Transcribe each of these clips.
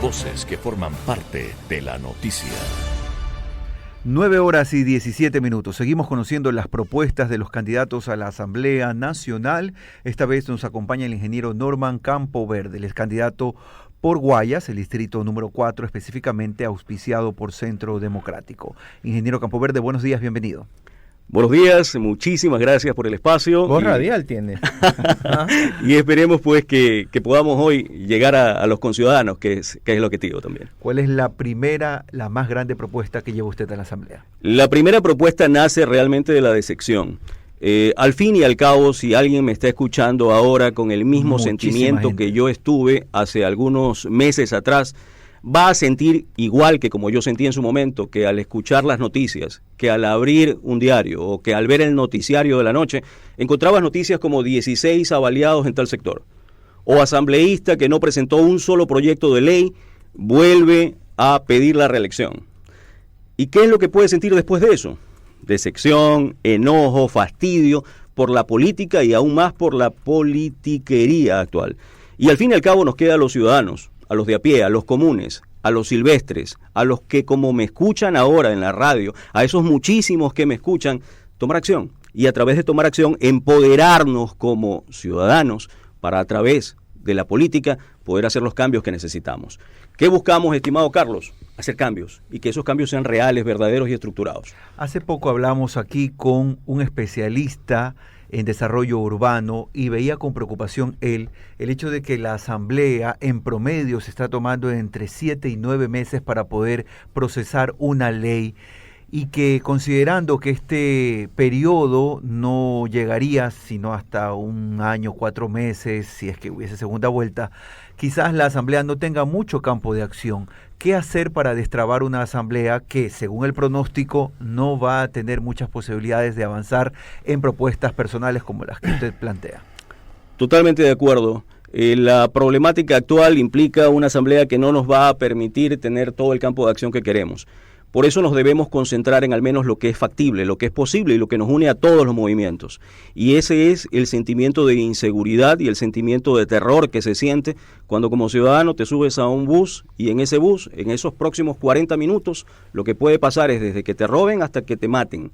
voces que forman parte de la noticia. 9:17. Seguimos conociendo las propuestas de los candidatos a la Asamblea Nacional. Esta vez nos acompaña el ingeniero Norman Campoverde, el candidato por Guayas, el distrito número 4, específicamente auspiciado por Centro Democrático. Ingeniero Campoverde, buenos días, bienvenido. Buenos días, muchísimas gracias por el espacio. Voz radial tiene. Y esperemos pues que podamos hoy llegar a los conciudadanos, que es el objetivo también. ¿Cuál es la más grande propuesta que lleva usted a la Asamblea? La primera propuesta nace realmente de la desección. Al fin y al cabo, si alguien me está escuchando ahora con el mismo sentimiento que yo estuve hace algunos meses atrás, va a sentir igual que como yo sentí en su momento, que al escuchar las noticias, que al abrir un diario o que al ver el noticiario de la noche, encontrabas noticias como 16 avaliados en tal sector, o asambleísta que no presentó un solo proyecto de ley, vuelve a pedir la reelección. ¿Y qué es lo que puede sentir después de eso? Decepción, enojo, fastidio por la política y aún más por la politiquería actual. Y al fin y al cabo nos queda a los ciudadanos, a los de a pie, a los comunes, a los silvestres, a los que como me escuchan ahora en la radio, a esos muchísimos que me escuchan, tomar acción. Y a través de tomar acción, empoderarnos como ciudadanos para a través de la política poder hacer los cambios que necesitamos. ¿Qué buscamos, estimado Carlos? Hacer cambios y que esos cambios sean reales, verdaderos y estructurados. Hace poco hablamos aquí con un especialista en desarrollo urbano y veía con preocupación el hecho de que la Asamblea en promedio se está tomando entre 7 y 9 meses para poder procesar una ley y que considerando que este periodo no llegaría sino hasta un año, 4 meses, si es que hubiese segunda vuelta, quizás la Asamblea no tenga mucho campo de acción. ¿Qué hacer para destrabar una Asamblea que, según el pronóstico, no va a tener muchas posibilidades de avanzar en propuestas personales como las que usted plantea? Totalmente de acuerdo. La problemática actual implica una Asamblea que no nos va a permitir tener todo el campo de acción que queremos. Por eso nos debemos concentrar en al menos lo que es factible, lo que es posible y lo que nos une a todos los movimientos. Y ese es el sentimiento de inseguridad y el sentimiento de terror que se siente cuando como ciudadano te subes a un bus y en ese bus, en esos próximos 40 minutos, lo que puede pasar es desde que te roben hasta que te maten.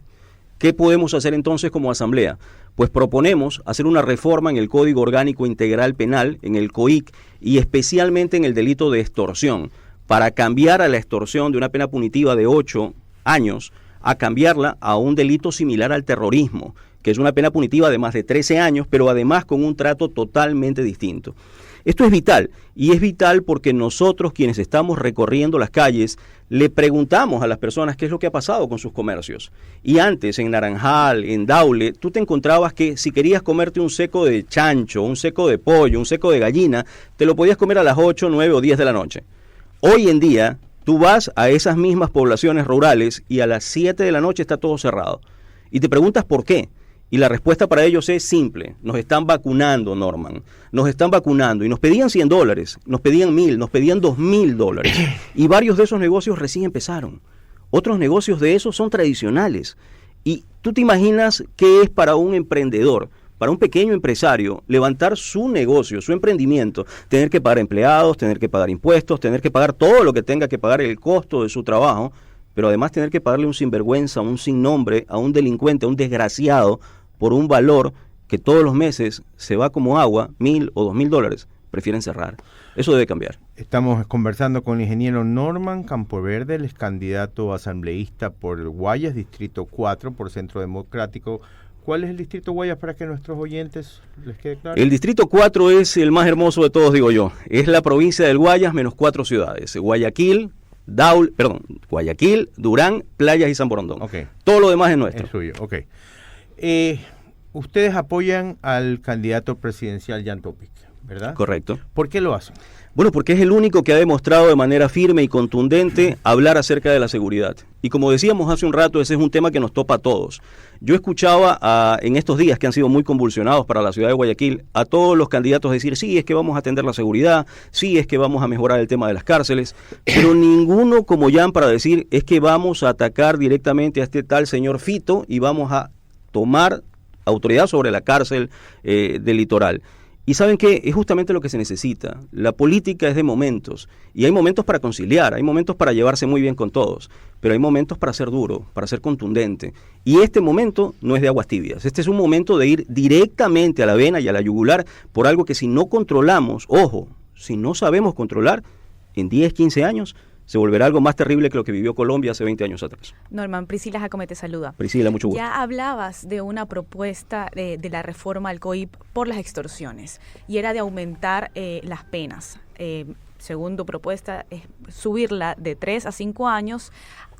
¿Qué podemos hacer entonces como Asamblea? Pues proponemos hacer una reforma en el Código Orgánico Integral Penal, en el COIC, y especialmente en el delito de extorsión, para cambiar a la extorsión de una pena punitiva de 8 años a cambiarla a un delito similar al terrorismo, que es una pena punitiva de más de 13 años, pero además con un trato totalmente distinto. Esto es vital, y es vital porque nosotros, quienes estamos recorriendo las calles, le preguntamos a las personas qué es lo que ha pasado con sus comercios. Y antes, en Naranjal, en Daule, tú te encontrabas que si querías comerte un seco de chancho, un seco de pollo, un seco de gallina, te lo podías comer a las 8, 9 o 10 de la noche. Hoy en día, tú vas a esas mismas poblaciones rurales y a las 7 de la noche está todo cerrado. Y te preguntas por qué. Y la respuesta para ellos es simple. Nos están vacunando, Norman. Nos están vacunando. Y nos pedían $100, nos pedían $1,000, nos pedían $2,000. Y varios de esos negocios recién empezaron. Otros negocios de esos son tradicionales. Y tú te imaginas qué es para un emprendedor, para un pequeño empresario, levantar su negocio, su emprendimiento, tener que pagar empleados, tener que pagar impuestos, tener que pagar todo lo que tenga que pagar, el costo de su trabajo, pero además tener que pagarle un sinvergüenza, un sin nombre, a un delincuente, a un desgraciado, por un valor que todos los meses se va como agua, $1,000 o $2,000, prefieren cerrar. Eso debe cambiar. Estamos conversando con el ingeniero Norman Campoverde, el candidato asambleísta por Guayas, distrito 4, por Centro Democrático. ¿Cuál es el distrito Guayas para que nuestros oyentes les quede claro? El distrito 4 es el más hermoso de todos, digo yo. Es la provincia del Guayas menos 4 ciudades. Guayaquil, Durán, Playas y San Borondón. Okay. Todo lo demás es nuestro. Es suyo, ok. Ustedes apoyan al candidato presidencial Jan Topic, ¿verdad? Correcto. ¿Por qué lo hacen? Bueno, porque es el único que ha demostrado de manera firme y contundente hablar acerca de la seguridad. Y como decíamos hace un rato, ese es un tema que nos topa a todos. Yo escuchaba en estos días que han sido muy convulsionados para la ciudad de Guayaquil a todos los candidatos decir, sí, es que vamos a atender la seguridad, sí, es que vamos a mejorar el tema de las cárceles, pero ninguno como Jan para decir, es que vamos a atacar directamente a este tal señor Fito y vamos a tomar autoridad sobre la cárcel del Litoral. Y saben que es justamente lo que se necesita. La política es de momentos, y hay momentos para conciliar, hay momentos para llevarse muy bien con todos, pero hay momentos para ser duro, para ser contundente. Y este momento no es de aguas tibias, este es un momento de ir directamente a la vena y a la yugular por algo que si no controlamos, ojo, si no sabemos controlar, en 10, 15 años se volverá algo más terrible que lo que vivió Colombia hace 20 años atrás. Norman, Priscila Jacome te saluda. Priscila, mucho gusto. Ya hablabas de una propuesta de la reforma al COIP por las extorsiones y era de aumentar las penas. Según tu propuesta, es subirla de 3 a 5 años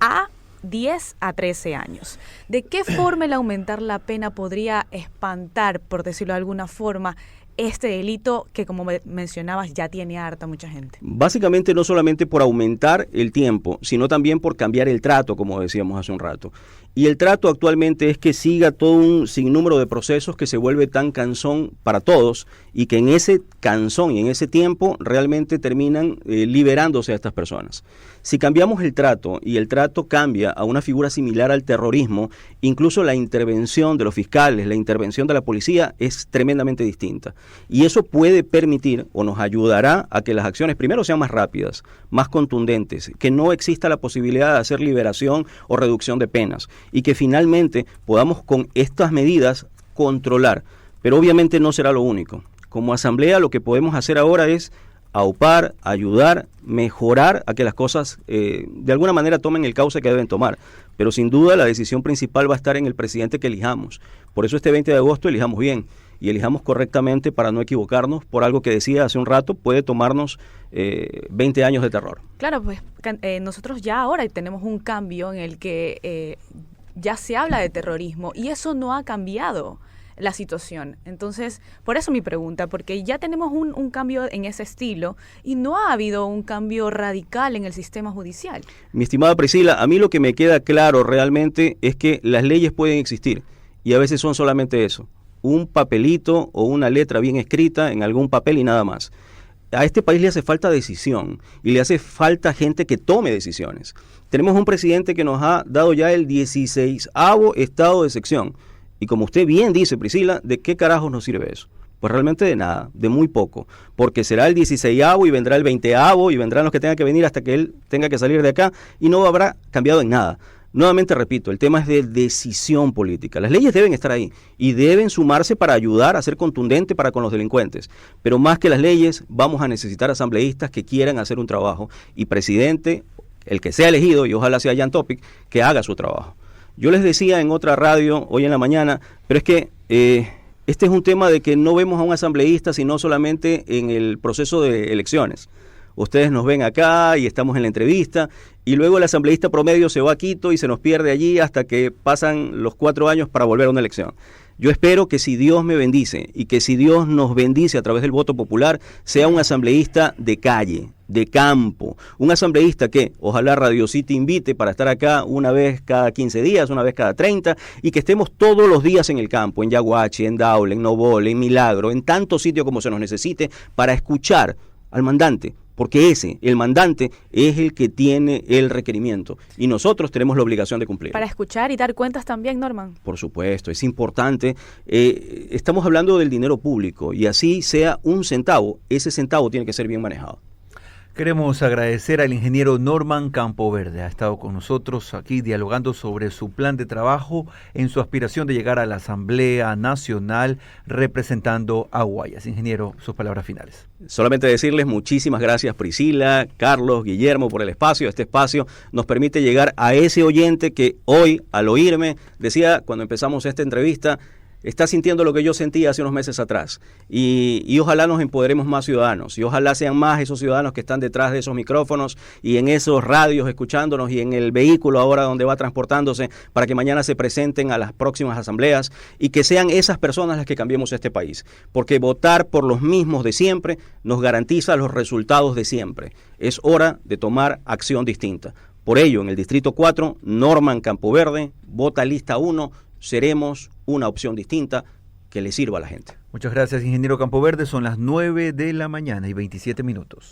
a 10 a 13 años. ¿De qué forma el aumentar la pena podría espantar, por decirlo de alguna forma, este delito que, como mencionabas, ya tiene harta mucha gente? Básicamente no solamente por aumentar el tiempo, sino también por cambiar el trato, como decíamos hace un rato. Y el trato actualmente es que siga todo un sinnúmero de procesos que se vuelve tan cansón para todos y que en ese cansón y en ese tiempo realmente terminan liberándose a estas personas. Si cambiamos el trato y el trato cambia a una figura similar al terrorismo, incluso la intervención de los fiscales, la intervención de la policía es tremendamente distinta. Y eso puede permitir o nos ayudará a que las acciones primero sean más rápidas, más contundentes, que no exista la posibilidad de hacer liberación o reducción de penas y que finalmente podamos con estas medidas controlar. Pero obviamente no será lo único. Como asamblea lo que podemos hacer ahora es aupar, ayudar, mejorar a que las cosas de alguna manera tomen el cauce que deben tomar. Pero sin duda la decisión principal va a estar en el presidente que elijamos. Por eso este 20 de agosto elijamos bien y elijamos correctamente para no equivocarnos por algo que decía hace un rato, puede tomarnos 20 años de terror. Claro, pues nosotros ya ahora tenemos un cambio en el que ya se habla de terrorismo y eso no ha cambiado la situación. Entonces, por eso mi pregunta, porque ya tenemos un cambio en ese estilo y no ha habido un cambio radical en el sistema judicial. Mi estimada Priscila, a mí lo que me queda claro realmente es que las leyes pueden existir y a veces son solamente eso, un papelito o una letra bien escrita en algún papel y nada más. A este país le hace falta decisión y le hace falta gente que tome decisiones. Tenemos un presidente que nos ha dado ya el 16º estado de excepción. Y como usted bien dice, Priscila, ¿de qué carajos nos sirve eso? Pues realmente de nada, de muy poco, porque será el 16º y vendrá el 20º y vendrán los que tengan que venir hasta que él tenga que salir de acá y no habrá cambiado en nada. Nuevamente repito, el tema es de decisión política. Las leyes deben estar ahí y deben sumarse para ayudar a ser contundente para con los delincuentes. Pero más que las leyes, vamos a necesitar asambleístas que quieran hacer un trabajo y presidente, el que sea elegido, y ojalá sea Jan Topic, que haga su trabajo. Yo les decía en otra radio hoy en la mañana, pero es que este es un tema de que no vemos a un asambleísta sino solamente en el proceso de elecciones. Ustedes nos ven acá y estamos en la entrevista y luego el asambleísta promedio se va a Quito y se nos pierde allí hasta que pasan los 4 años para volver a una elección. Yo espero que si Dios me bendice y que si Dios nos bendice a través del voto popular, sea un asambleísta de calle, de campo, un asambleísta que ojalá Radio City invite para estar acá una vez cada 15 días, una vez cada 30, y que estemos todos los días en el campo, en Yaguachi, en Daule, en Nobole, en Milagro, en tantos sitios como se nos necesite, para escuchar al mandante, porque el mandante, es el que tiene el requerimiento y nosotros tenemos la obligación de cumplir. Para escuchar y dar cuentas también, Norman. Por supuesto, es importante. Estamos hablando del dinero público y así sea un centavo, ese centavo tiene que ser bien manejado. Queremos agradecer al ingeniero Norman Campoverde. Ha estado con nosotros aquí dialogando sobre su plan de trabajo en su aspiración de llegar a la Asamblea Nacional representando a Guayas. Ingeniero, sus palabras finales. Solamente decirles muchísimas gracias Priscila, Carlos, Guillermo por el espacio. Este espacio nos permite llegar a ese oyente que hoy, al oírme, decía cuando empezamos esta entrevista, está sintiendo lo que yo sentía hace unos meses atrás y ojalá nos empoderemos más ciudadanos y ojalá sean más esos ciudadanos que están detrás de esos micrófonos y en esos radios escuchándonos y en el vehículo ahora donde va transportándose para que mañana se presenten a las próximas asambleas y que sean esas personas las que cambiemos este país, porque votar por los mismos de siempre nos garantiza los resultados de siempre. Es hora de tomar acción distinta. Por ello, en el Distrito 4, Norman Campoverde, vota lista 1, seremos una opción distinta que le sirva a la gente. Muchas gracias, ingeniero Campoverde. Son las 9 de la mañana y 27 minutos.